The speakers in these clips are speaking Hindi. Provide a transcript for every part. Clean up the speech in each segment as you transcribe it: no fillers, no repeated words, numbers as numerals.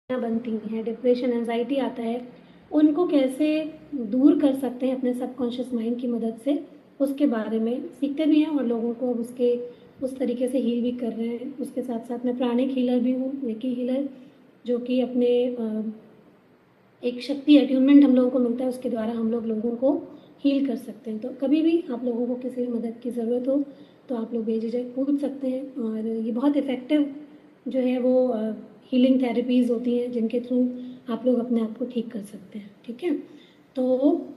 बनती हैं, डिप्रेशन, एंजाइटी आता है, उनको कैसे दूर कर सकते हैं अपने सबकॉन्शियस माइंड की मदद से, उसके बारे में सीखते भी हैं और लोगों को उसके उस तरीके से हील भी कर रहे हैं। उसके साथ साथ मैं प्राणिक हीलर भी हूँ, रेकी हीलर, जो कि अपने एक शक्ति अट्यूनमेंट हम लोगों को मिलता है, उसके द्वारा हम लोग लोगों को हील कर सकते हैं। तो कभी भी आप लोगों को किसी भी मदद की ज़रूरत हो तो आप लोग बेझिझक पूछ सकते हैं। और ये बहुत इफ़ेक्टिव जो है वो हीलिंग थेरेपीज़ होती हैं, जिनके थ्रू आप लोग अपने आप को ठीक कर सकते हैं। ठीक है, तो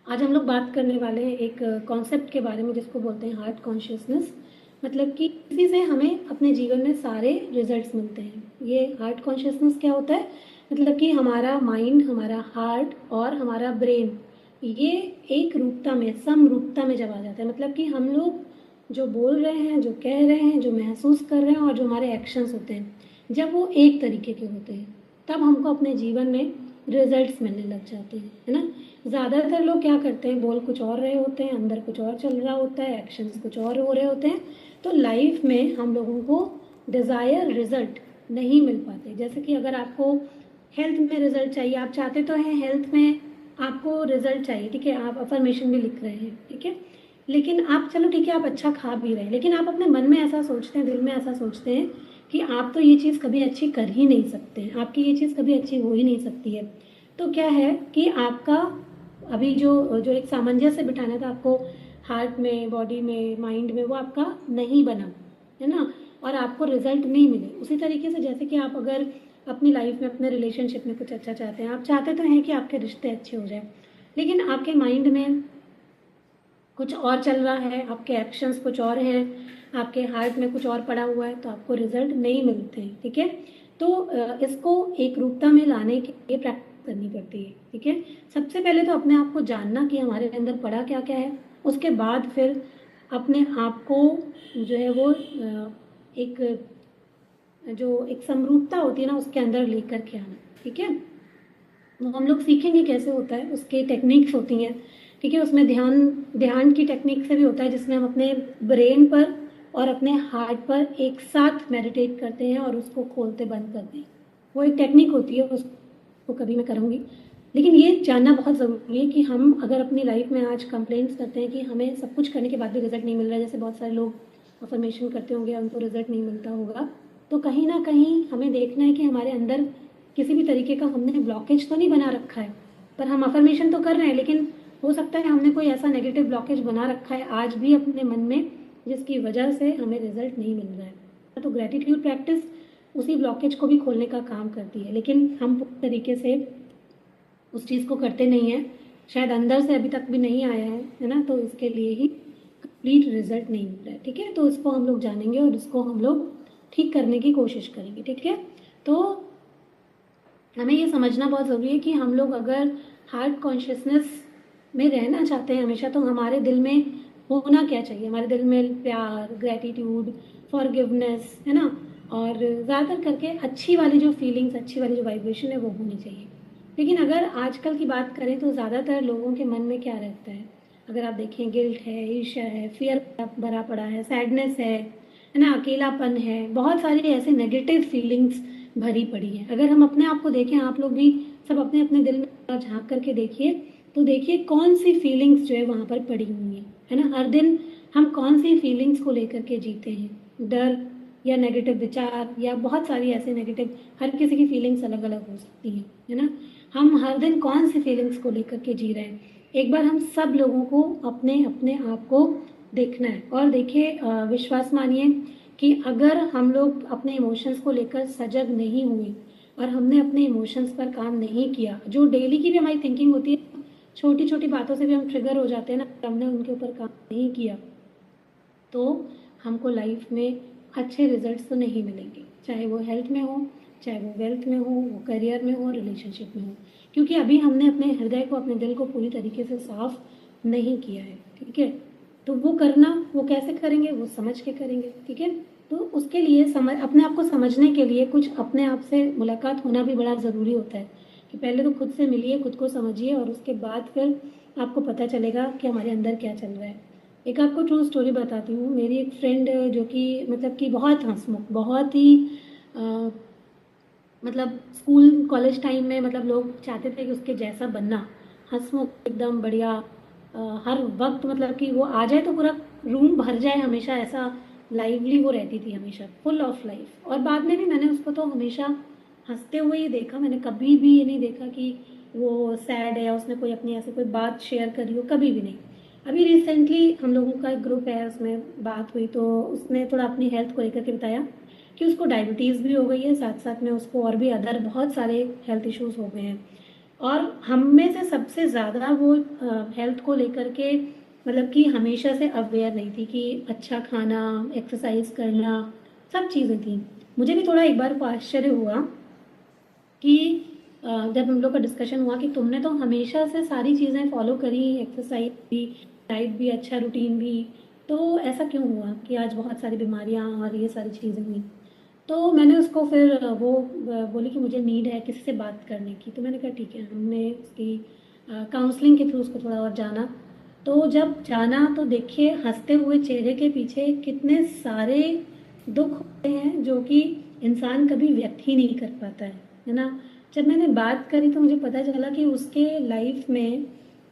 आज हम लोग बात करने वाले हैं एक कॉन्सेप्ट के बारे में जिसको बोलते हैं हार्ट कॉन्शियसनेस। मतलब कि इसी से हमें अपने जीवन में सारे रिजल्ट्स मिलते हैं। ये हार्ट कॉन्शियसनेस क्या होता है? मतलब कि हमारा माइंड, हमारा हार्ट और हमारा ब्रेन, ये एक रूपता में, समरूपता में जब आ जाता है, मतलब कि हम लोग जो बोल रहे हैं, जो कह रहे हैं, जो महसूस कर रहे हैं और जो हमारे एक्शंस होते हैं, जब वो एक तरीके के होते हैं, तब हमको अपने जीवन में रिजल्ट्स मिलने लग जाते हैं, है ना। ज़्यादातर लोग क्या करते हैं, बोल कुछ और रहे होते हैं, अंदर कुछ और चल रहा होता है, एक्शंस कुछ और हो रहे होते हैं, तो लाइफ में हम लोगों को डिज़ायर रिजल्ट नहीं मिल पाते। जैसे कि अगर आपको हेल्थ में रिजल्ट चाहिए, आप चाहते तो हैं हेल्थ में आपको रिजल्ट चाहिए, ठीक है, आप अफर्मेशन भी लिख रहे हैं, ठीक है, लेकिन आप, चलो ठीक है, आप अच्छा खा भी रहे हैं, लेकिन आप अपने मन में ऐसा सोचते हैं, दिल में ऐसा सोचते हैं कि आप तो ये चीज़ कभी अच्छी कर ही नहीं सकते हैं, आपकी ये चीज़ कभी अच्छी हो ही नहीं सकती है। तो क्या है कि आपका अभी जो जो एक सामंजस्य बिठाना था आपको हार्ट में, बॉडी में, माइंड में, वो आपका नहीं बना, है ना, और आपको रिजल्ट नहीं मिले। उसी तरीके से जैसे कि आप अगर अपनी लाइफ में, अपने रिलेशनशिप में कुछ अच्छा चाहते हैं, आप चाहते तो हैं कि आपके रिश्ते अच्छे हो जाए, लेकिन आपके माइंड में कुछ और चल रहा है, आपके एक्शंस कुछ और हैं, आपके हार्ट में कुछ और पड़ा हुआ है, तो आपको रिजल्ट नहीं मिलते हैं। ठीक है, तो इसको एक रूपता में लाने के लिए प्रैक्टिस करनी पड़ती है। ठीक है, सबसे पहले तो अपने आप को जानना कि हमारे अंदर पड़ा क्या क्या है, उसके बाद फिर अपने आप को जो है वो एक जो एक समरूपता होती है ना, उसके अंदर लेकर के आना। ठीक है, वो हम लोग सीखेंगे कैसे होता है, उसके टेक्निक्स होती हैं। ठीक है, उसमें ध्यान ध्यान की टेक्निक से भी होता है, जिसमें हम अपने ब्रेन पर और अपने हार्ट पर एक साथ मेडिटेट करते हैं और उसको खोलते बंद करते हैं। वो एक टेक्निक होती है, उसको कभी मैं करूँगी। लेकिन ये जानना बहुत ज़रूरी है कि हम अगर अपनी लाइफ में आज कंप्लेंट्स करते हैं कि हमें सब कुछ करने के बाद भी रिजल्ट नहीं मिल रहा है, जैसे बहुत सारे लोग अफर्मेशन करते होंगे, उनको रिजल्ट नहीं मिलता होगा, तो कहीं ना कहीं हमें देखना है कि हमारे अंदर किसी भी तरीके का हमने ब्लॉकेज तो नहीं बना रखा है। पर हम अफर्मेशन तो कर रहे हैं, लेकिन हो सकता है हमने कोई ऐसा नेगेटिव ब्लॉकेज बना रखा है आज भी अपने मन में, जिसकी वजह से हमें रिजल्ट नहीं मिल रहा है। तो ग्रेटिट्यूड प्रैक्टिस उसी ब्लॉकेज को भी खोलने का काम करती है, लेकिन हम पूरी तरीके से उस चीज़ को करते नहीं हैं, शायद अंदर से अभी तक भी नहीं आया है ना, तो इसके लिए ही कंप्लीट रिजल्ट नहीं मिल रहा है। ठीक है, तो इसको हम लोग जानेंगे और इसको हम लोग ठीक करने की कोशिश करेंगे। ठीक है, तो हमें ये समझना बहुत ज़रूरी है कि हम लोग अगर हार्ट कॉन्शियसनेस में रहना चाहते हैं हमेशा, तो हमारे दिल में होना क्या चाहिए, हमारे दिल में प्यार, ग्रेटिट्यूड, फॉरगिवनेस, है ना, और ज़्यादातर करके अच्छी वाली जो फीलिंग्स, अच्छी वाली जो वाइब्रेशन है वो होनी चाहिए। लेकिन अगर आजकल की बात करें तो ज़्यादातर लोगों के मन में क्या रहता है, अगर आप देखें, गिल्ट है, ईर्ष्या है, फियर भरा पड़ा है, सैडनेस है ना, अकेलापन है, बहुत सारी ऐसे नेगेटिव फीलिंग्स भरी पड़ी है। अगर हम अपने आप को देखें, आप लोग भी सब अपने अपने दिल में झांक करके देखिए, तो देखिए कौन सी फीलिंग्स जो है वहाँ पर पड़ी हुई है ना। हर दिन हम कौन सी फीलिंग्स को लेकर के जीते हैं, डर या नेगेटिव विचार या बहुत सारी ऐसे नेगेटिव, हर किसी की फीलिंग्स अलग अलग हो सकती हैं, है ना। हम हर दिन कौन सी फीलिंग्स को लेकर के जी रहे हैं, एक बार हम सब लोगों को अपने अपने आप को देखना है। और देखिए, विश्वास मानिए कि अगर हम लोग अपने इमोशंस को लेकर सजग नहीं हुए और हमने अपने इमोशंस पर काम नहीं किया, जो डेली की भी हमारी थिंकिंग होती है, छोटी छोटी बातों से भी हम ट्रिगर हो जाते हैं ना, हमने उनके ऊपर काम नहीं किया, तो हमको लाइफ में अच्छे रिजल्ट्स तो नहीं मिलेंगे, चाहे वो हेल्थ में हो, चाहे वो वेल्थ में हो, वो करियर में हो, रिलेशनशिप में हो, क्योंकि अभी हमने अपने हृदय को, अपने दिल को पूरी तरीके से साफ नहीं किया है। ठीक है, तो वो करना, वो कैसे करेंगे, वो समझ के करेंगे। ठीक है, तो उसके लिए समझ, अपने आप को समझने के लिए कुछ अपने आप से मुलाकात होना भी बड़ा ज़रूरी होता है, कि पहले तो खुद से मिलिए, खुद को समझिए, और उसके बाद फिर आपको पता चलेगा कि हमारे अंदर क्या चल रहा है। एक आपको ट्रू स्टोरी बताती हूँ। मेरी एक फ्रेंड, जो कि मतलब कि बहुत हंसमुख, बहुत ही मतलब स्कूल कॉलेज टाइम में मतलब लोग चाहते थे कि उसके जैसा बनना, हंसमुख एकदम बढ़िया, हर वक्त मतलब कि वो आ जाए तो पूरा रूम भर जाए, हमेशा ऐसा लाइवली वो रहती थी, हमेशा फुल ऑफ लाइफ। और बाद में भी मैंने उसको तो हमेशा हंसते हुए ही देखा, मैंने कभी भी ये नहीं देखा कि वो सैड है या उसने कोई अपनी ऐसी कोई बात शेयर करी हो, कभी भी नहीं। अभी रिसेंटली हम लोगों का एक ग्रुप है, उसमें बात हुई तो उसने थोड़ा अपनी हेल्थ को लेकर के बताया कि उसको डायबिटीज़ भी हो गई है, साथ साथ में उसको और भी अदर बहुत सारे हेल्थ इश्यूज हो गए हैं। और हम में से सबसे ज़्यादा वो हेल्थ को लेकर के मतलब कि हमेशा से अवेयर नहीं थी कि अच्छा खाना, एक्सरसाइज करना, सब चीज़ें थी। मुझे भी थोड़ा एक बार को आश्चर्य हुआ कि जब हम लोग का डिस्कशन हुआ कि तुमने तो हमेशा से सारी चीज़ें फॉलो करी, एक्सरसाइज भी, डाइट भी, अच्छा रूटीन भी, तो ऐसा क्यों हुआ कि आज बहुत सारी बीमारियां और ये सारी चीज़ें हुई। तो मैंने उसको फिर वो बोली कि मुझे नीड है किसी से बात करने की, तो मैंने कहा ठीक है। हमने उसकी काउंसलिंग के थ्रू उसको थोड़ा और जाना। तो जब जाना तो देखिए हंसते हुए चेहरे के पीछे कितने सारे दुख होते हैं जो कि इंसान कभी व्यक्त ही नहीं कर पाता है ना। जब मैंने बात करी तो मुझे पता चला कि उसके लाइफ में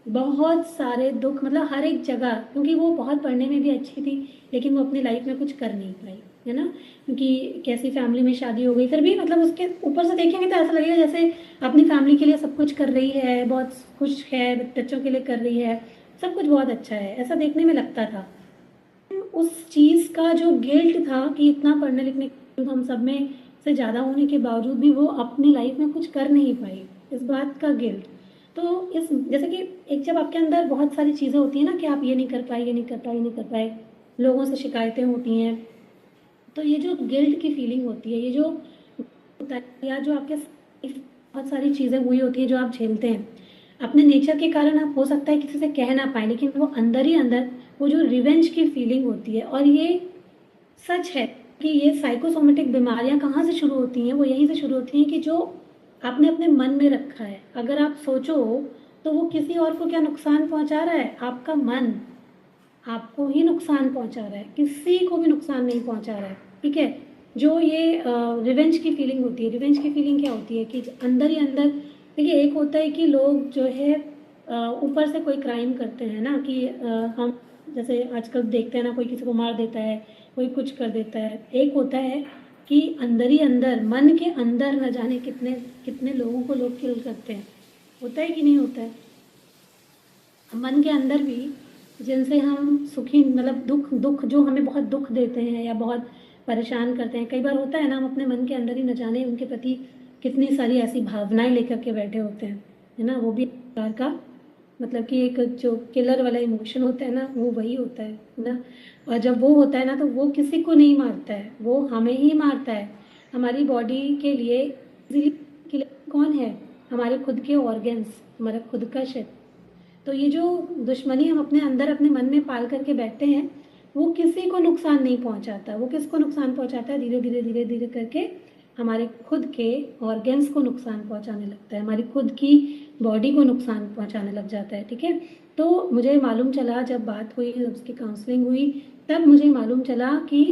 बहुत सारे दुख, मतलब हर एक जगह, क्योंकि वो बहुत पढ़ने में भी अच्छी थी लेकिन वो अपनी लाइफ में कुछ कर नहीं पाई, है ना। क्योंकि कैसी फैमिली में शादी हो गई, फिर भी मतलब उसके ऊपर से देखेंगे तो ऐसा लगेगा जैसे अपनी फैमिली के लिए सब कुछ कर रही है, बहुत खुश है, बच्चों के लिए कर रही है, सब कुछ बहुत अच्छा है, ऐसा देखने में लगता था। उस चीज़ का जो गिल्ट था कि इतना पढ़ने लिखने के हम सब में से ज़्यादा होने के बावजूद भी वो अपनी लाइफ में कुछ कर नहीं पाई, इस बात का गिल्ट। तो इस जैसे कि एक जब आपके अंदर बहुत सारी चीज़ें होती हैं ना कि आप ये नहीं कर पाए, ये नहीं कर पाए, ये नहीं कर पाए, लोगों से शिकायतें होती हैं, तो ये जो गिल्ट की फीलिंग होती है, ये जो होता है, या जो आपके साथ बहुत सारी चीज़ें हुई होती हैं जो आप झेलते हैं अपने नेचर के कारण, आप हो सकता है किसी से कह ना पाए, लेकिन वो अंदर ही अंदर वो जो रिवेंज की फीलिंग होती है। और ये सच है कि ये साइकोसोमेटिक बीमारियां कहाँ से शुरू होती हैं, वो यहीं से शुरू होती हैं कि जो आपने अपने मन में रखा है, अगर आप सोचो तो वो किसी और को क्या नुकसान पहुंचा रहा है, आपका मन आपको ही नुकसान पहुंचा रहा है, किसी को भी नुकसान नहीं पहुंचा रहा है, ठीक है। जो ये रिवेंज की फीलिंग होती है, रिवेंज की फीलिंग क्या होती है कि अंदर ही अंदर, देखिए एक होता है कि लोग जो है ऊपर से कोई क्राइम करते हैं ना कि हम जैसे आजकल देखते हैं ना, कोई किसी को मार देता है, कोई कुछ कर देता है। एक होता है कि अंदर ही अंदर, मन के अंदर न जाने कितने कितने लोगों को लोग किल करते हैं, होता है कि नहीं होता है। मन के अंदर भी जिनसे हम सुखी, मतलब दुख दुख जो हमें बहुत दुख देते हैं या बहुत परेशान करते हैं, कई बार होता है ना, हम अपने मन के अंदर ही न जाने उनके प्रति कितनी सारी ऐसी भावनाएं लेकर के बैठे होते हैं, है ना। वो भी एक प्रकार का मतलब कि एक जो किलर वाला इमोशन होता है ना, वो वही होता है ना। और जब वो होता है ना तो वो किसी को नहीं मारता है, वो हमें ही मारता है। हमारी बॉडी के लिए किलर कौन है, हमारे खुद के ऑर्गन्स, हमारा खुद का शरीर। तो ये जो दुश्मनी हम अपने अंदर अपने मन में पाल करके बैठते हैं, वो किसी को नुकसान नहीं पहुंचाता। वो किसको नुकसान पहुंचाता है, धीरे धीरे धीरे धीरे करके हमारे खुद के ऑर्गन्स को नुकसान पहुंचाने लगता है, हमारी खुद की बॉडी को नुकसान पहुंचाने लग जाता है, ठीक है। तो मुझे मालूम चला, जब बात हुई, जब उसकी काउंसलिंग हुई, तब मुझे मालूम चला कि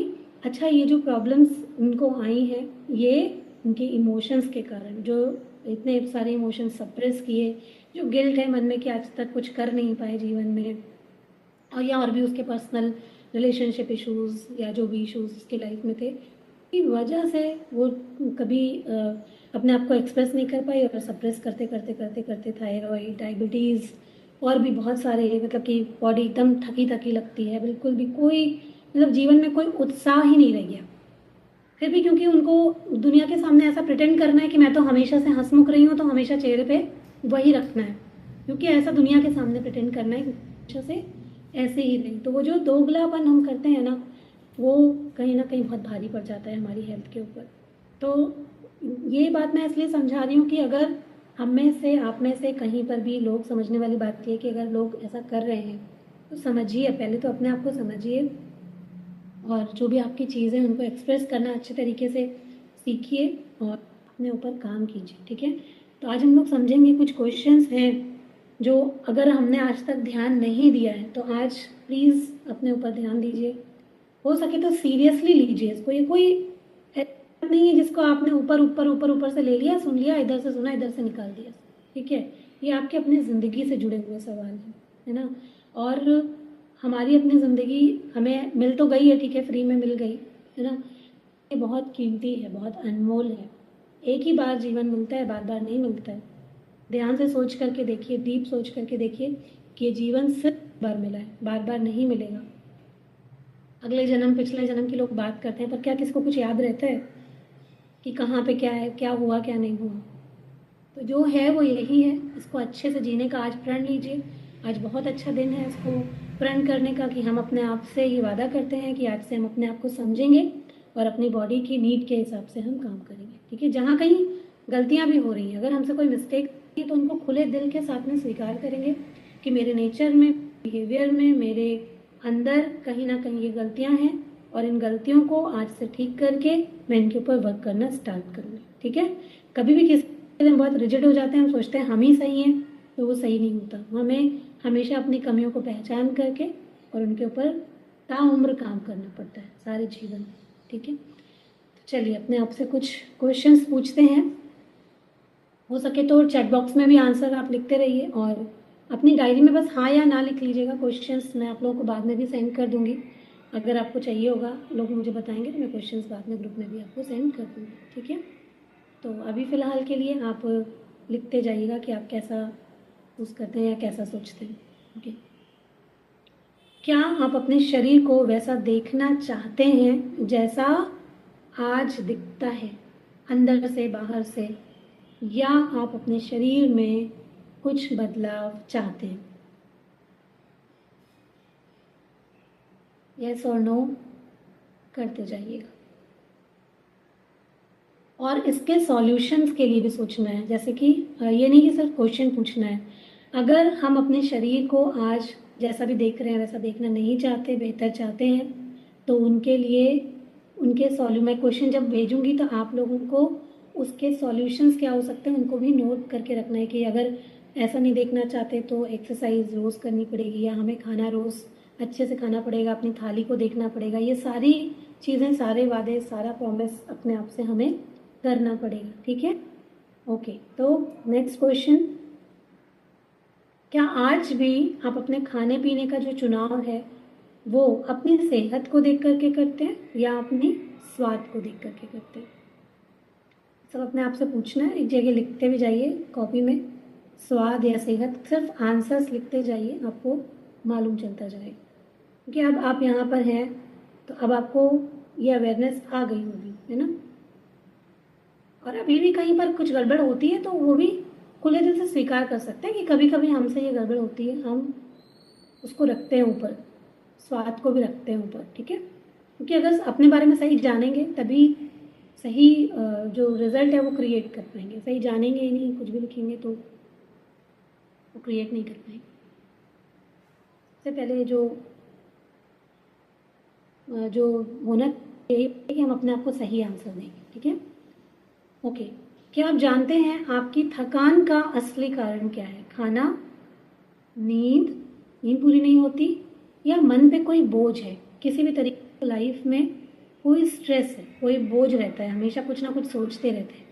अच्छा ये जो प्रॉब्लम्स उनको आई हैं, ये उनके इमोशंस के कारण, जो इतने सारे इमोशंस सप्रेस किए, जो गिल्ट है मन में कि आज तक कुछ कर नहीं पाए जीवन में, और या और भी उसके पर्सनल रिलेशनशिप इश्यूज या जो भी इश्यूज उसकी लाइफ में थे, की वजह से वो कभी अपने आप को एक्सप्रेस नहीं कर पाई, और सप्रेस करते करते करते करते थायराइड, डायबिटीज़ और भी बहुत सारे, मतलब कि बॉडी एकदम थकी थकी लगती है, बिल्कुल भी कोई मतलब जीवन में कोई उत्साह ही नहीं रह गया। फिर भी क्योंकि उनको दुनिया के सामने ऐसा प्रिटेंड करना है कि मैं तो हमेशा से हंसमुख रही हूँ, तो हमेशा चेहरे पे वही रखना है, क्योंकि ऐसा दुनिया के सामने प्रिटेंड करना है कि हमेशा से ऐसे ही नहीं। तो वो जो दोगलापन हम करते हैं ना, वो कहीं ना कहीं बहुत भारी पड़ जाता है हमारी हेल्थ के ऊपर। तो ये बात मैं इसलिए समझा रही हूँ कि अगर हम में से, आप में से कहीं पर भी लोग, समझने वाली बात ये है कि अगर लोग ऐसा कर रहे हैं तो समझिए, पहले तो अपने आप को समझिए, और जो भी आपकी चीज़ें उनको एक्सप्रेस करना अच्छे तरीके से सीखिए और अपने ऊपर काम कीजिए, ठीक है। तो आज हम लोग समझेंगे कुछ क्वेश्चंस हैं जो अगर हमने आज तक ध्यान नहीं दिया है तो आज प्लीज़ अपने ऊपर ध्यान दीजिए, हो सके तो सीरियसली लीजिए इसको। ये कोई नहीं है जिसको आपने ऊपर ऊपर ऊपर ऊपर से ले लिया, सुन लिया, इधर से सुना, इधर से निकाल दिया, ठीक है। ये आपके अपनी ज़िंदगी से जुड़े हुए सवाल हैं, है ना। और हमारी अपनी ज़िंदगी हमें मिल तो गई है, ठीक है, फ्री में मिल गई, है ना। ये बहुत कीमती है, बहुत अनमोल है। एक ही बार जीवन मिलता है, बार बार नहीं मिलता है। ध्यान से सोच करके देखिए, डीप सोच करके देखिए कि ये जीवन सिर्फ बार मिला है, बार बार नहीं मिलेगा। अगले जन्म, पिछले जन्म की लोग बात करते हैं, पर क्या किसको कुछ याद रहता है कि कहाँ पे क्या है, क्या हुआ, क्या नहीं हुआ। तो जो है वो यही है, इसको अच्छे से जीने का आज प्रण लीजिए। आज बहुत अच्छा दिन है इसको प्रण करने का, कि हम अपने आप से ये वादा करते हैं कि आज से हम अपने आप को समझेंगे और अपनी बॉडी की नीड के हिसाब से हम काम करेंगे, ठीक है। जहाँ कहीं गलतियाँ भी हो रही हैं, अगर हमसे कोई मिस्टेक है तो उनको खुले दिल के साथ में स्वीकार करेंगे कि मेरे नेचर में, बिहेवियर में, मेरे अंदर कहीं ना कहीं ये गलतियाँ हैं, और इन गलतियों को आज से ठीक करके मैं इनके ऊपर वर्क करना स्टार्ट करूँगी, ठीक है। कभी भी किसी हम बहुत रिजिड हो जाते हैं, हम सोचते हैं हम ही सही हैं, तो वो सही नहीं होता। हमें हमेशा अपनी कमियों को पहचान करके और उनके ऊपर ताउम्र काम करना पड़ता है सारे जीवन में, ठीक है। तो चलिए अपने आप से कुछ क्वेश्चंस पूछते हैं। हो सके तो चैट बॉक्स में भी आंसर आप लिखते रहिए, और अपनी डायरी में बस हाँ या ना लिख लीजिएगा। क्वेश्चंस मैं आप लोगों को बाद में भी सेंड कर दूंगी, अगर आपको चाहिए होगा, लोग मुझे बताएंगे तो मैं क्वेश्चंस बाद में ग्रुप में भी आपको सेंड कर दूँगी, ठीक है। तो अभी फ़िलहाल के लिए आप लिखते जाइएगा कि आप कैसा महसूस करते हैं या कैसा सोचते हैं, ओके। क्या आप अपने शरीर को वैसा देखना चाहते हैं जैसा आज दिखता है, अंदर से बाहर से, या आप अपने शरीर में कुछ बदलाव चाहते हैं? यस और नो करते जाइएगा। और इसके सॉल्यूशंस के लिए भी सोचना है, जैसे कि ये नहीं कि सिर्फ क्वेश्चन पूछना है। अगर हम अपने शरीर को आज जैसा भी देख रहे हैं वैसा देखना नहीं चाहते, बेहतर चाहते हैं, तो उनके लिए मैं क्वेश्चन जब भेजूंगी तो आप लोगों को उसके सॉल्यूशंस क्या हो सकते हैं उनको भी नोट करके रखना है, कि अगर ऐसा नहीं देखना चाहते तो एक्सरसाइज रोज़ करनी पड़ेगी, या हमें खाना रोज़ अच्छे से खाना पड़ेगा, अपनी थाली को देखना पड़ेगा। ये सारी चीज़ें, सारे वादे, सारा प्रॉमिस अपने आप से हमें करना पड़ेगा, ठीक है। ओके, तो नेक्स्ट क्वेश्चन, क्या आज भी आप अपने खाने पीने का जो चुनाव है वो अपनी सेहत को देख करके करते हैं या अपनी स्वाद को देख करके करते हैं? सब अपने आप से पूछना है, एक जगह लिखते भी जाइए कॉपी में, स्वाद या सेहत, सिर्फ आंसर्स लिखते जाइए, आपको मालूम चलता जाएगा। क्योंकि अब आप यहाँ पर हैं तो अब आपको ये अवेयरनेस आ गई होगी, है ना। और अभी भी कहीं पर कुछ गड़बड़ होती है तो वो भी खुले दिल से स्वीकार कर सकते हैं कि कभी कभी हमसे ये गड़बड़ होती है, हम उसको रखते हैं ऊपर, स्वाद को भी रखते हैं ऊपर, ठीक है। क्योंकि अगर अपने बारे में सही जानेंगे तभी सही जो रिजल्ट है वो क्रिएट कर पाएंगे। सही जानेंगे ही नहीं, कुछ भी लिखेंगे तो वो क्रिएट नहीं कर पाएंगे। सबसे पहले जो होना चाहिए कि हम अपने आप को सही आंसर देंगे, ठीक है। ओके, क्या आप जानते हैं आपकी थकान का असली कारण क्या है? खाना, नींद, नींद पूरी नहीं होती, या मन पे कोई बोझ है? किसी भी तरीके की लाइफ में कोई स्ट्रेस है, कोई बोझ रहता है, हमेशा कुछ ना कुछ सोचते रहते हैं।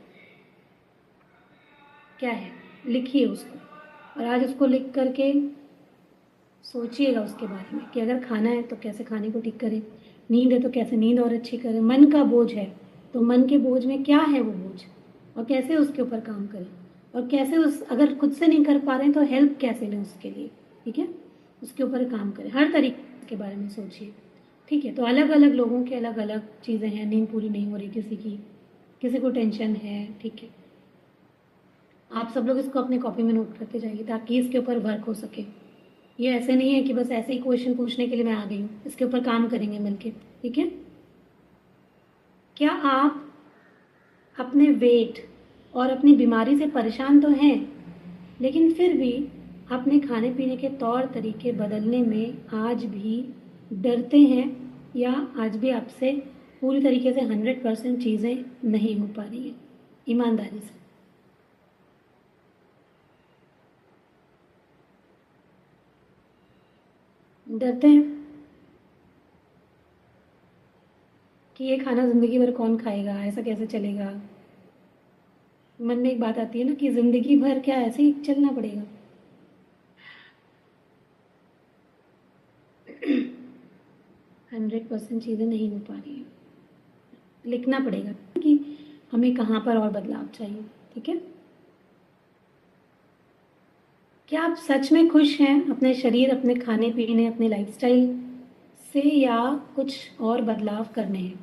क्या है? लिखिए उसको, और आज उसको लिख करके सोचिएगा उसके बारे में कि अगर खाना है तो कैसे खाने को ठीक करें, नींद है तो कैसे नींद और अच्छी करें, मन का बोझ है तो मन के बोझ में क्या है वो बोझ, और कैसे उसके ऊपर काम करें, और कैसे अगर खुद से नहीं कर पा रहे हैं तो हेल्प कैसे लें उसके लिए, ठीक है। उसके ऊपर काम करें, हर तरीके के बारे में सोचिए, ठीक है। तो अलग अलग लोगों के अलग अलग चीज़ें हैं, नींद पूरी नहीं हो रही किसी की, किसी को टेंशन है, ठीक है। आप सब लोग इसको अपने कॉपी में नोट करते जाइए ताकि इसके ऊपर वर्क हो सके। ये ऐसे नहीं है कि बस ऐसे ही क्वेश्चन पूछने के लिए मैं आ गई हूँ, इसके ऊपर काम करेंगे मिलके, ठीक है। क्या आप अपने वेट और अपनी बीमारी से परेशान तो हैं, लेकिन फिर भी अपने खाने पीने के तौर तरीके बदलने में आज भी डरते हैं, या आज भी आपसे पूरी तरीके से 100% चीज़ें नहीं हो पा रही हैं ईमानदारी से? डरते हैं कि ये खाना ज़िंदगी भर कौन खाएगा, ऐसा कैसे चलेगा। मन में एक बात आती है ना कि ज़िंदगी भर क्या ऐसे ही चलना पड़ेगा। 100% चीज़ें नहीं हो पा रही हैं, लिखना पड़ेगा कि हमें कहाँ पर और बदलाव चाहिए। ठीक है, क्या आप सच में खुश हैं अपने शरीर, अपने खाने पीने, अपने लाइफस्टाइल से, या कुछ और बदलाव करने हैं?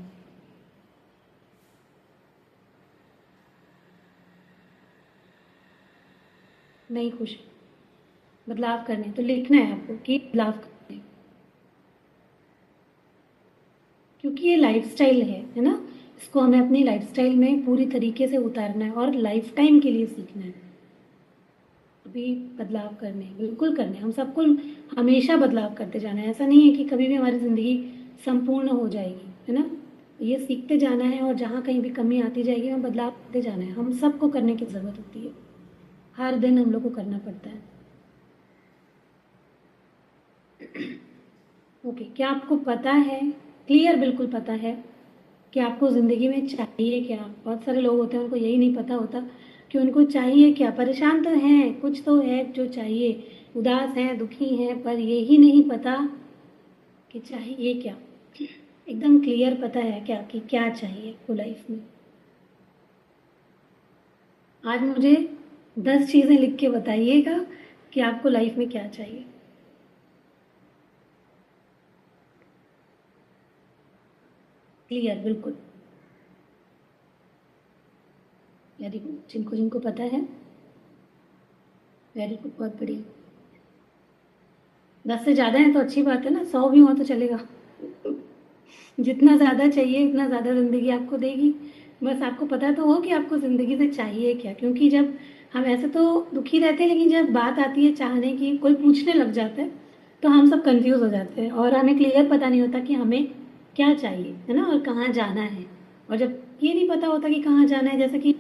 नहीं खुश हैं, बदलाव करने हैं, तो लिखना है आपको कि बदलाव करने हैं, क्योंकि ये लाइफस्टाइल है ना। इसको हमें अपनी लाइफस्टाइल में पूरी तरीके से उतारना है और लाइफ टाइम के लिए सीखना है। अभी बदलाव करने हैं, बिल्कुल करने हैं, हम सबको हमेशा बदलाव करते जाना है। ऐसा नहीं है कि कभी भी हमारी ज़िंदगी संपूर्ण हो जाएगी, है ना। ये सीखते जाना है और जहाँ कहीं भी कमी आती जाएगी हमें बदलाव करते जाना है। हम सबको करने की ज़रूरत होती है, हर दिन हम लोग को करना पड़ता है। ओके, क्या आपको पता है, क्लियर बिल्कुल पता है कि आपको ज़िंदगी में चाहिए क्या? बहुत सारे लोग होते हैं उनको यही नहीं पता होता कि उनको चाहिए क्या। परेशान तो हैं, कुछ तो है जो चाहिए, उदास हैं, दुखी हैं, पर यही नहीं पता कि चाहिए क्या। एकदम क्लियर पता है क्या कि क्या चाहिए आपको लाइफ में। आज मुझे 10 चीज़ें लिख के बताइएगा कि आपको लाइफ में क्या चाहिए। क्लियर बिल्कुल, वेरी गुड। जिनको जिनको पता है, वेरी गुड, बहुत बढ़िया। 10 से ज़्यादा है तो अच्छी बात है ना, 100 भी हो तो चलेगा। जितना ज़्यादा चाहिए उतना ज़्यादा ज़िंदगी आपको देगी। बस आपको पता तो हो कि आपको ज़िंदगी से चाहिए क्या, क्योंकि जब हम ऐसे तो दुखी रहते हैं, लेकिन जब बात आती है चाहने की, कोई पूछने लग जाता है तो हम सब कंफ्यूज हो जाते हैं और हमें क्लियर पता नहीं होता कि हमें क्या चाहिए, है ना, और कहाँ जाना है। और जब ये नहीं पता होता कि कहाँ जाना है, जैसे कि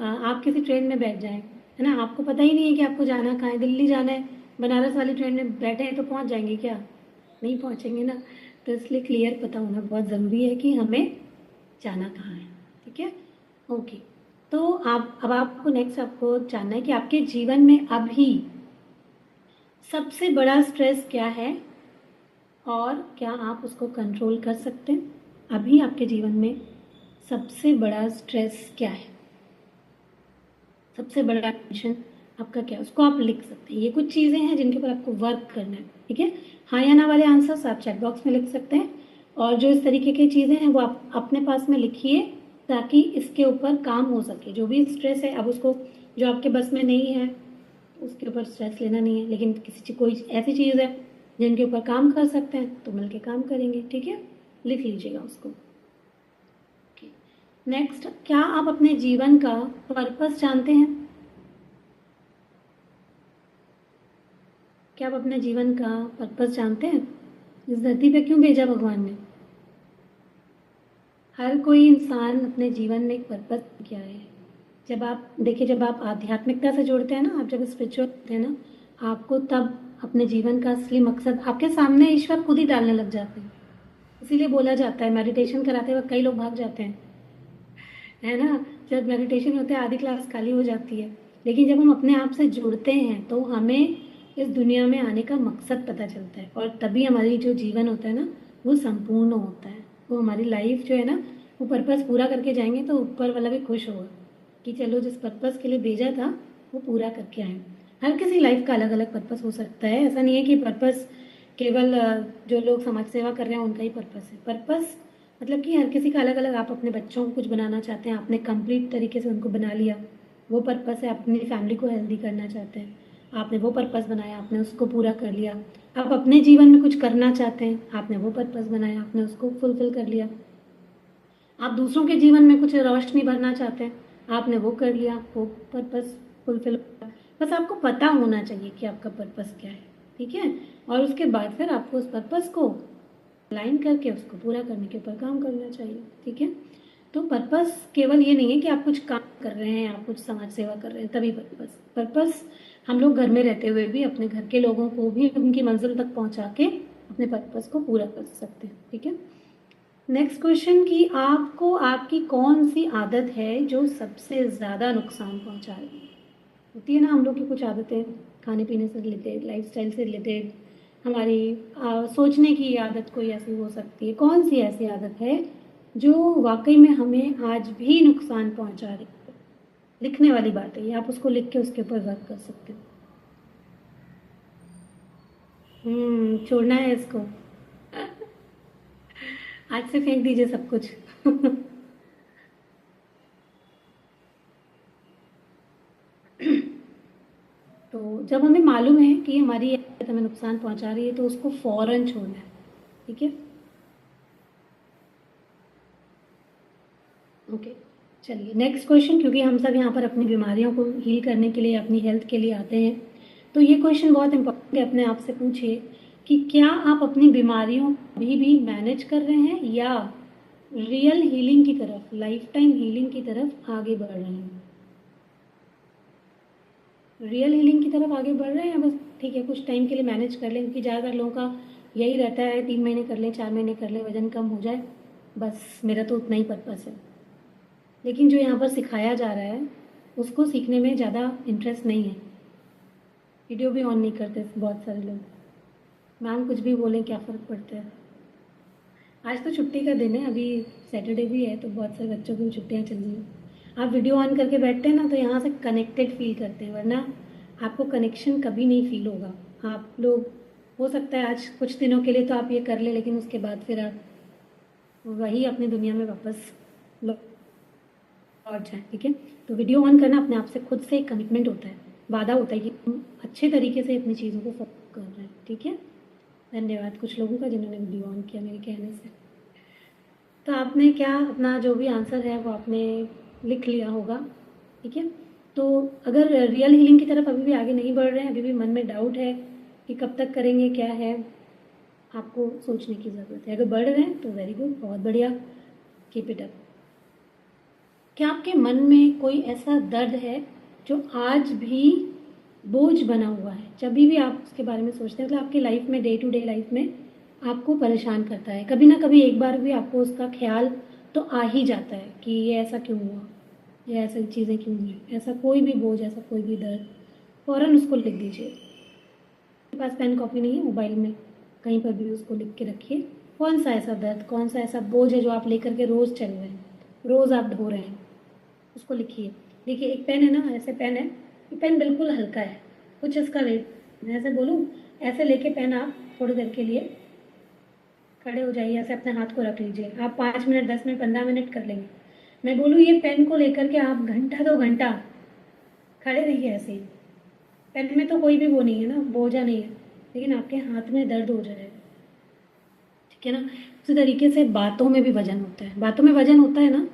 आप किसी ट्रेन में बैठ जाएं, है ना, आपको पता ही नहीं है कि आपको जाना कहाँ है। दिल्ली जाना है, बनारस वाली ट्रेन में बैठे हैं तो पहुँच जाएंगे क्या? नहीं पहुँचेंगे ना। तो इसलिए क्लियर पता होना बहुत ज़रूरी है कि हमें जाना कहाँ है। ठीक है, ओके। तो आप अब आपको नेक्स्ट आपको जानना है कि आपके जीवन में अभी सबसे बड़ा स्ट्रेस क्या है और क्या आप उसको कंट्रोल कर सकते हैं। अभी आपके जीवन में सबसे बड़ा स्ट्रेस क्या है, सबसे बड़ा टेंशन आपका क्या है, उसको आप लिख सकते हैं। ये कुछ चीज़ें हैं जिनके ऊपर आपको वर्क करना है। ठीक है, हाँ या ना वाले आंसर्स आप चैट बॉक्स में लिख सकते हैं, और जो इस तरीके की चीज़ें हैं वो आप अपने पास में लिखिए, ताकि इसके ऊपर काम हो सके। जो भी स्ट्रेस है, अब उसको जो आपके बस में नहीं है उसके ऊपर स्ट्रेस लेना नहीं है, लेकिन कोई ऐसी चीज़ है जिनके ऊपर काम कर सकते हैं तो मिलके काम करेंगे। ठीक है, लिख लीजिएगा उसको। नेक्स्ट, क्या आप अपने जीवन का पर्पस जानते हैं? क्या आप अपने जीवन का पर्पस जानते हैं? इस धरती पे क्यों भेजा भगवान ने? हर कोई इंसान अपने जीवन में एक पर्पस क्या है। जब आप देखिए, जब आप आध्यात्मिकता से जुड़ते हैं ना, आप जब स्पिरिचुअल होते हैं ना, आपको तब अपने जीवन का असली मकसद आपके सामने ईश्वर खुद ही डालने लग जाते हैं। इसीलिए बोला जाता है, मेडिटेशन कराते वक्त कई लोग भाग जाते हैं, है ना। जब मेडिटेशन होते हैं आधी क्लास खाली हो जाती है, लेकिन जब हम अपने आप से जुड़ते हैं तो हमें इस दुनिया में आने का मकसद पता चलता है, और तभी हमारी जो जीवन होता है ना वो संपूर्ण होता है। वो हमारी लाइफ जो है ना, वो पर्पस पूरा करके जाएंगे तो ऊपर वाला भी खुश होगा कि चलो जिस पर्पस के लिए भेजा था वो पूरा करके आए। हर किसी लाइफ का अलग अलग पर्पस हो सकता है। ऐसा नहीं है कि पर्पस केवल जो लोग समाज सेवा कर रहे हैं उनका ही पर्पस है। पर्पस मतलब कि हर किसी का अलग अलग। आप अपने बच्चों को कुछ बनाना चाहते हैं, आपने कंप्लीट तरीके से उनको बना लिया, वो पर्पस है। अपनी फैमिली को हेल्दी करना चाहते हैं, आपने वो पर्पस बनाया, आपने उसको पूरा कर लिया। आप अपने जीवन में कुछ करना चाहते हैं, आपने वो पर्पस बनाया, आपने उसको फुलफिल कर लिया। आप दूसरों के जीवन में कुछ रोशनी भरना चाहते हैं, आपने वो कर लिया, वो पर्पस फुलफिल। बस आपको पता होना चाहिए कि आपका पर्पस क्या है। ठीक है, और उसके बाद फिर आपको उस पर्पस को लाइन करके उसको पूरा करने के ऊपर काम करना चाहिए। ठीक है, तो पर्पस केवल ये नहीं है कि आप कुछ काम कर रहे हैं, आप कुछ समाज सेवा कर रहे हैं तभी पर्पस। पर्पस हम लोग घर में रहते हुए भी अपने घर के लोगों को भी उनकी मंजिल तक पहुंचा के अपने पर्पस को पूरा कर सकते हैं। ठीक है, नेक्स्ट क्वेश्चन कि आपको आपकी कौन सी आदत है जो सबसे ज़्यादा नुकसान पहुंचा रही है। होती है ना हम लोग की कुछ आदतें, खाने पीने से रिलेटेड, लाइफस्टाइल से रिलेटेड, हमारी सोचने की आदत कोई ऐसी हो सकती है। कौन सी ऐसी आदत है जो वाकई में हमें आज भी नुकसान पहुंचा रही है। लिखने वाली बात है ये, आप उसको लिख के उसके ऊपर वर्क कर सकते हो। छोड़ना है इसको। आज से फेंक दीजिए सब कुछ। तो जब हमें मालूम है कि हमारी आदत हमें नुकसान पहुंचा रही है तो उसको फौरन छोड़ना है। ठीक है, ओके। चलिए नेक्स्ट क्वेश्चन, क्योंकि हम सब यहाँ पर अपनी बीमारियों को हील करने के लिए, अपनी हेल्थ के लिए आते हैं, तो ये क्वेश्चन बहुत इंपॉर्टेंट है। अपने आप से पूछिए कि क्या आप अपनी बीमारियों को अभी भी मैनेज कर रहे हैं या रियल हीलिंग की तरफ, लाइफ टाइम हीलिंग की तरफ आगे बढ़ रहे हैं। रियल हीलिंग की तरफ आगे बढ़ रहे हैं या बस ठीक है कुछ टाइम के लिए मैनेज कर लें, क्योंकि ज़्यादातर लोगों का यही रहता है 3 महीने कर लें, 4 महीने कर लें, वजन कम हो जाए, बस मेरा तो उतना ही पर्पस है। लेकिन जो यहाँ पर सिखाया जा रहा है उसको सीखने में ज़्यादा इंटरेस्ट नहीं है। वीडियो भी ऑन नहीं करते बहुत सारे लोग। मैम कुछ भी बोलें क्या फ़र्क पड़ता है। आज तो छुट्टी का दिन है, अभी सैटरडे भी है, तो बहुत सारे बच्चों की छुट्टियाँ चल रही हैं। आप वीडियो ऑन करके बैठते हैं ना तो यहाँ से कनेक्टेड फील करते हैं, वरना आपको कनेक्शन कभी नहीं फील होगा। आप लोग हो सकता है आज कुछ दिनों के लिए तो आप ये कर ले, लेकिन उसके बाद फिर आप वही अपनी दुनिया में वापस लौट जाए। ठीक है, तो वीडियो ऑन करना अपने आप से खुद से एक कमिटमेंट होता है, वादा होता है कि हम अच्छे तरीके से अपनी चीज़ों को फॉलो कर रहे हैं। ठीक है, धन्यवाद कुछ लोगों का जिन्होंने वीडियो ऑन किया मेरे कहने से। तो आपने क्या अपना जो भी आंसर है वो आपने लिख लिया होगा। ठीक है, तो अगर रियल हीलिंग की तरफ अभी भी आगे नहीं बढ़ रहे हैं, अभी भी मन में डाउट है कि कब तक करेंगे, क्या है, आपको सोचने की ज़रूरत है। अगर बढ़ रहे हैं तो वेरी गुड, बहुत बढ़िया, कीप इट अप। क्या आपके मन में कोई ऐसा दर्द है जो आज भी बोझ बना हुआ है, जब भी आप उसके बारे में सोचते हैं, मतलब आपकी लाइफ में, डे टू डे लाइफ में आपको परेशान करता है, कभी ना कभी एक बार भी आपको उसका ख्याल तो आ ही जाता है कि ये ऐसा क्यों हुआ, ये ऐसी चीज़ें क्यों हुई। ऐसा कोई भी बोझ, ऐसा कोई भी दर्द, फ़ौरन उसको लिख दीजिए। आपके पास पेन कॉपी नहीं है, मोबाइल में कहीं पर भी उसको लिख के रखिए। कौन सा ऐसा दर्द, कौन सा ऐसा बोझ है जो आप लेकर के रोज़ चल रहे हैं, रोज़ आप ढो रहे हैं, उसको लिखिए। देखिए एक पेन है ना, ऐसे पेन है, ये पेन बिल्कुल हल्का है, कुछ इसका वेट, मैं ऐसे बोलूँ, ऐसे लेके पेन आप थोड़ी देर के लिए खड़े हो जाइए, ऐसे अपने हाथ को रख लीजिए। आप 5 मिनट, 10 मिनट, 15 मिनट कर लेंगे। मैं बोलूँ ये पेन को लेकर के आप घंटा 2 घंटा खड़े रहिए ऐसे ही। पेन में तो कोई भी वो नहीं है ना, बोझा नहीं है, लेकिन आपके हाथ में दर्द हो जाएगा। ठीक है ना, उसी तरीके से बातों में भी वजन होता है, बातों में वजन होता है ना।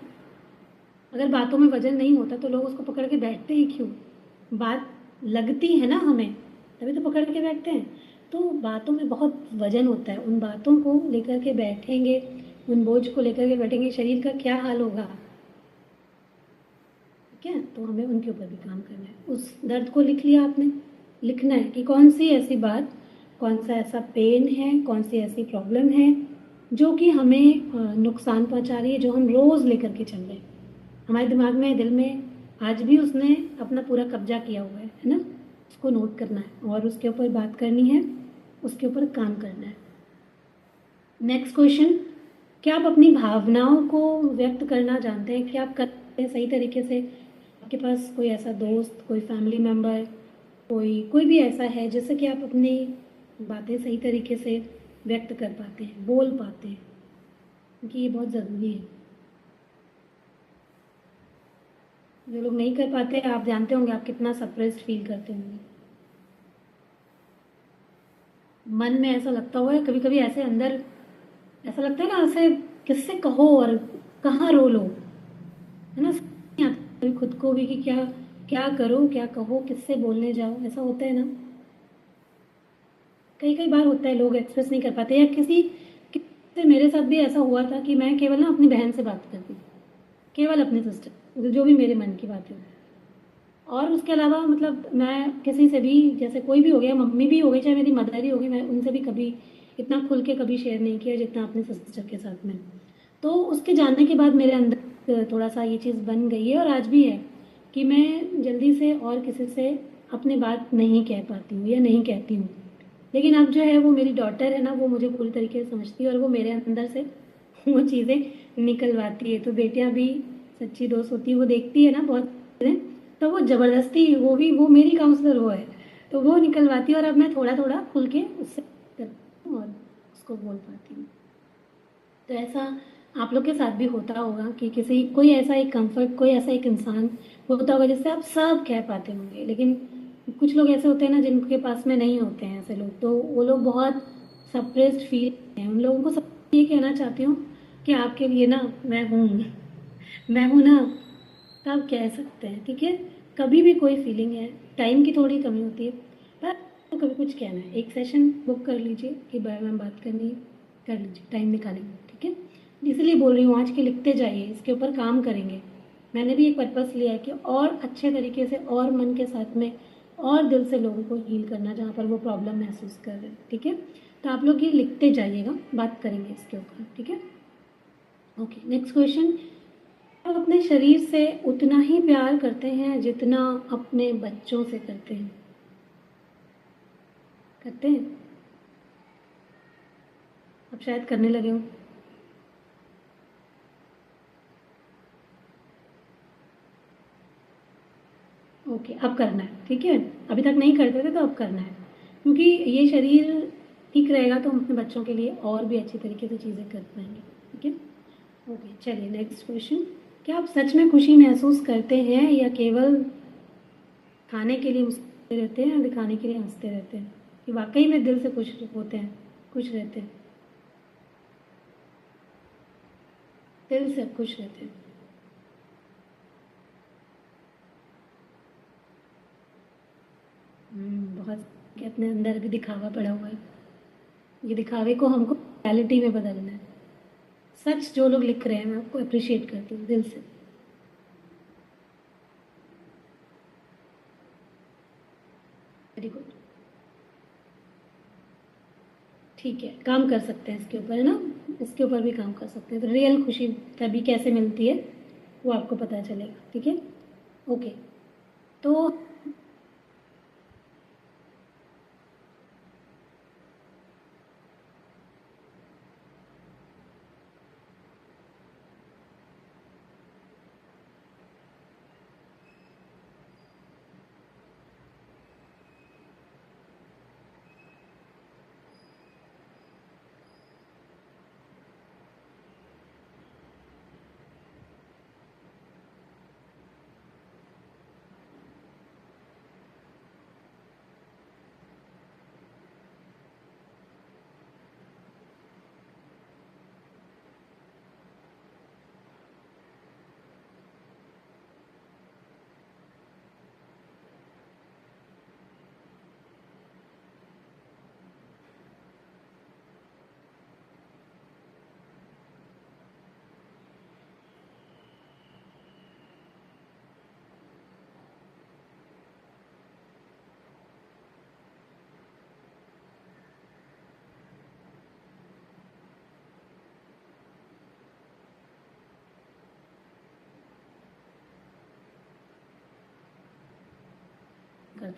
अगर बातों में वजन नहीं होता तो लोग उसको पकड़ के बैठते ही क्यों। बात लगती है ना हमें, तभी तो पकड़ के बैठते हैं। तो बातों में बहुत वजन होता है, उन बातों को लेकर के बैठेंगे, उन बोझ को लेकर के बैठेंगे, शरीर का क्या हाल होगा। ठीक है, तो हमें उनके ऊपर भी काम करना है। उस दर्द को लिख लिया आपने, लिखना है कि कौन सी ऐसी बात, कौन सा ऐसा पेन है, कौन सी ऐसी प्रॉब्लम है जो कि हमें नुकसान पहुंचा रही है, जो हम रोज़ लेकर के चल रहे हैं। हमारे दिमाग में, दिल में आज भी उसने अपना पूरा कब्जा किया हुआ है ना। उसको नोट करना है और उसके ऊपर बात करनी है, उसके ऊपर काम करना है। नेक्स्ट क्वेश्चन, क्या आप अपनी भावनाओं को व्यक्त करना जानते हैं? क्या आप करते हैं सही तरीके से? आपके पास कोई ऐसा दोस्त, कोई फैमिली मेम्बर, कोई भी ऐसा है जिससे कि आप अपनी बातें सही तरीके से व्यक्त कर पाते हैं, बोल पाते हैं, क्योंकि ये बहुत ज़रूरी है। जो लोग नहीं कर पाते, आप जानते होंगे आप कितना सप्रेस्ड फील करते होंगे। मन में ऐसा लगता हुआ है कभी कभी, ऐसे अंदर ऐसा लगता है ना, ऐसे किससे कहो और कहाँ रो लो, है ना। नहीं आता कभी खुद को भी कि क्या क्या करो, क्या कहो, किससे बोलने जाओ, ऐसा होता है ना। कई कई बार होता है लोग एक्सप्रेस नहीं कर पाते, या किसी मेरे साथ भी ऐसा हुआ था कि मैं केवल ना अपनी बहन से बात करती, केवल अपनी सिस्टर, जो भी मेरे मन की बातें होती, और उसके अलावा मतलब मैं किसी से भी, जैसे कोई भी हो गया, मम्मी भी हो गई, चाहे मेरी मदर ही हो गई, मैं उनसे भी कभी इतना खुल के कभी शेयर नहीं किया जितना अपने सिस्टर के साथ में। तो उसके जानने के बाद मेरे अंदर थोड़ा सा ये चीज़ बन गई है और आज भी है कि मैं जल्दी से और किसी से अपनी बात नहीं कह पाती हूँ या नहीं कहती हूँ। लेकिन अब जो है वो मेरी डॉटर है ना, वो मुझे पूरी तरीके से समझती है और वो मेरे अंदर से वो चीज़ें निकलवाती है। तो बेटियां भी सच्ची दोस्त होती है, वो देखती है ना बहुत चीज़ें, तो वो ज़बरदस्ती वो मेरी काउंसलर वो है, तो वो निकलवाती है और अब मैं थोड़ा थोड़ा खुल के उससे करती हूँ और उसको बोल पाती हूँ। तो ऐसा आप लोग के साथ भी होता होगा कि किसी कोई ऐसा एक कंफर्ट, कोई ऐसा एक इंसान होता होगा जिससे आप सब कह पाते होंगे, लेकिन कुछ लोग ऐसे होते हैं ना जिनके पास में नहीं होते हैं ऐसे लोग, तो वो लोग बहुत सप्रेस्ड फील हैं। उन लोगों को सब ये कहना चाहती हूँ कि आपके लिए ना मैं हूँ ना, तो आप कह सकते हैं, ठीक है। कभी भी कोई फीलिंग है, टाइम की थोड़ी कमी होती है, पर तो कभी कुछ कहना है, एक सेशन बुक कर लीजिए कि बारे में बात करनी है, कर लीजिए, टाइम निकालेंगे, ठीक है। इसलिए बोल रही हूँ आज के लिखते जाइए, इसके ऊपर काम करेंगे। मैंने भी एक पर्पस लिया है कि और अच्छे तरीके से और मन के साथ में और दिल से लोगों को हील करना जहाँ पर वो प्रॉब्लम महसूस कर रहे हैं, ठीक है। तो आप लोग ये लिखते जाइएगा, बात करेंगे इसके ऊपर, ठीक है। Okay, next question. आप अपने शरीर से उतना ही प्यार करते हैं जितना अपने बच्चों से करते हैं? करते हैं? अब शायद करने लगे हो। ओके, अब करना है, ठीक है। अभी तक नहीं करते थे तो अब करना है, क्योंकि ये शरीर ठीक रहेगा तो हम अपने बच्चों के लिए और भी अच्छी तरीके से चीज़ें कर पाएंगे, ठीक है। ओके, चलिए नेक्स्ट क्वेश्चन। क्या आप सच में खुशी महसूस करते हैं या केवल खाने के लिए मुस्कुराते रहते हैं या दिखाने के लिए हंसते रहते हैं, कि वाकई में दिल से खुश होते हैं, खुश रहते हैं, दिल से खुश रहते हैं? बहुत कि अपने अंदर भी दिखावा पड़ा हुआ है, ये दिखावे को हमको रियलिटी में बदलना है। सच जो लोग लिख रहे हैं मैं आपको अप्रिशिएट करती हूँ दिल से। वेरी गुड, ठीक है, काम कर सकते हैं इसके ऊपर, है ना। इसके ऊपर भी काम कर सकते हैं, तो रियल खुशी तभी कैसे मिलती है वो आपको पता चलेगा, ठीक है। ओके, तो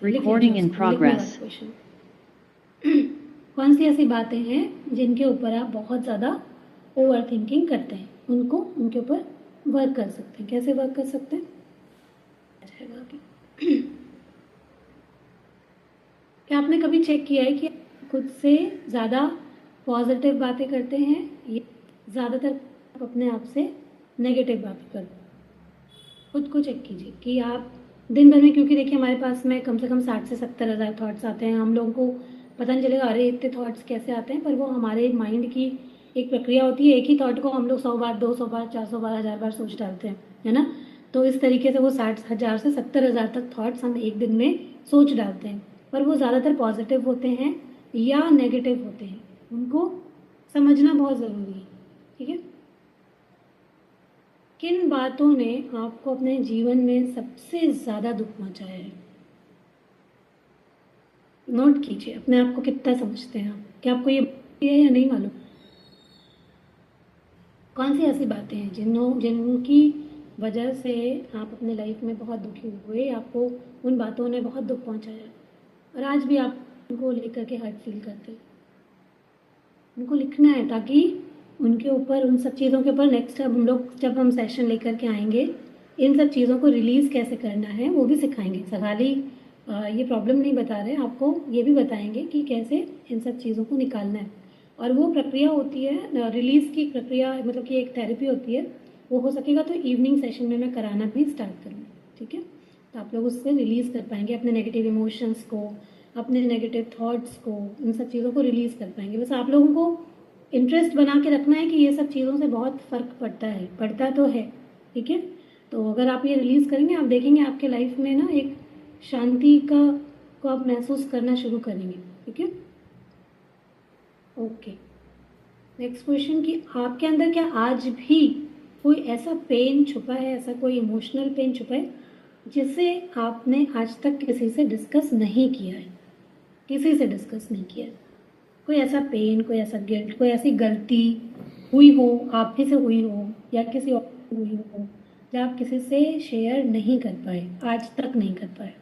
Recording in progress. कौन सी ऐसी बातें हैं जिनके ऊपर आप बहुत ज़्यादा ओवर थिंकिंग करते हैं, उनके ऊपर वर्क कर सकते हैं? कैसे वर्क कर सकते हैं? आ जाएगा आगे। क्या आपने कभी चेक किया है कि खुद से ज़्यादा पॉजिटिव बातें करते हैं या ज़्यादातर आप अपने आप से नेगेटिव बातें करते हैं? खुद को चेक कीजिए कि आप दिन भर में, क्योंकि देखिए हमारे पास में कम से कम 60 से 70 हज़ार थॉट्स आते हैं। हम लोगों को पता नहीं चलेगा अरे इतने थॉट्स कैसे आते हैं, पर वो हमारे माइंड की एक प्रक्रिया होती है। एक ही थॉट को हम लोग 100 बार, 200 बार, 400 बार, 1000 बार सोच डालते हैं, है ना। तो इस तरीके से वो 60,000 से 70,000 तक थॉट्स हम एक दिन में सोच डालते हैं, पर वो ज़्यादातर पॉजिटिव होते हैं या नेगेटिव होते हैं, उनको समझना बहुत ज़रूरी है, ठीक है। किन बातों ने आपको अपने जीवन में सबसे ज़्यादा दुख पहुंचाया है? नोट कीजिए अपने आप को कितना समझते हैं आप, क्या आपको ये है या नहीं मालूम? कौन सी ऐसी बातें हैं जिनकी वजह से आप अपने लाइफ में बहुत दुखी हुए, आपको उन बातों ने बहुत दुख पहुंचाया और आज भी आप उनको लेकर के हर्ट फील करते हैं। उनको लिखना है ताकि उनके ऊपर, उन सब चीज़ों के ऊपर नेक्स्ट जब हम सेशन लेकर के आएंगे, इन सब चीज़ों को रिलीज़ कैसे करना है वो भी सिखाएंगे। खाली ये प्रॉब्लम नहीं बता रहे, आपको ये भी बताएंगे कि कैसे इन सब चीज़ों को निकालना है। और वो प्रक्रिया होती है रिलीज़ की प्रक्रिया, मतलब कि एक थेरेपी होती है। वो हो सकेगा तो इवनिंग सेशन में मैं कराना भी स्टार्ट करूँगी, ठीक है। तो आप लोग उससे रिलीज़ कर पाएंगे अपने नेगेटिव इमोशंस को, अपने नेगेटिव थॉट्स को, इन सब चीज़ों को रिलीज़ कर पाएंगे। बस आप लोगों को इंटरेस्ट बना के रखना है कि ये सब चीज़ों से बहुत फ़र्क पड़ता तो है, ठीक है। तो अगर आप ये रिलीज़ करेंगे, आप देखेंगे आपके लाइफ में ना एक शांति को आप महसूस करना शुरू करेंगे, ठीक है। ओके, नेक्स्ट क्वेश्चन कि आपके अंदर क्या आज भी कोई ऐसा पेन छुपा है, ऐसा कोई इमोशनल पेन छुपा है जिसे आपने आज तक किसी से डिस्कस नहीं किया है, किसी से डिस्कस नहीं किया है। कोई ऐसा पेन, कोई ऐसा गिल्ट, कोई ऐसी गलती हुई हो, आप ही से हुई हो या किसी और से हुई हो, जो आप किसी से शेयर नहीं कर पाए, आज तक नहीं कर पाए।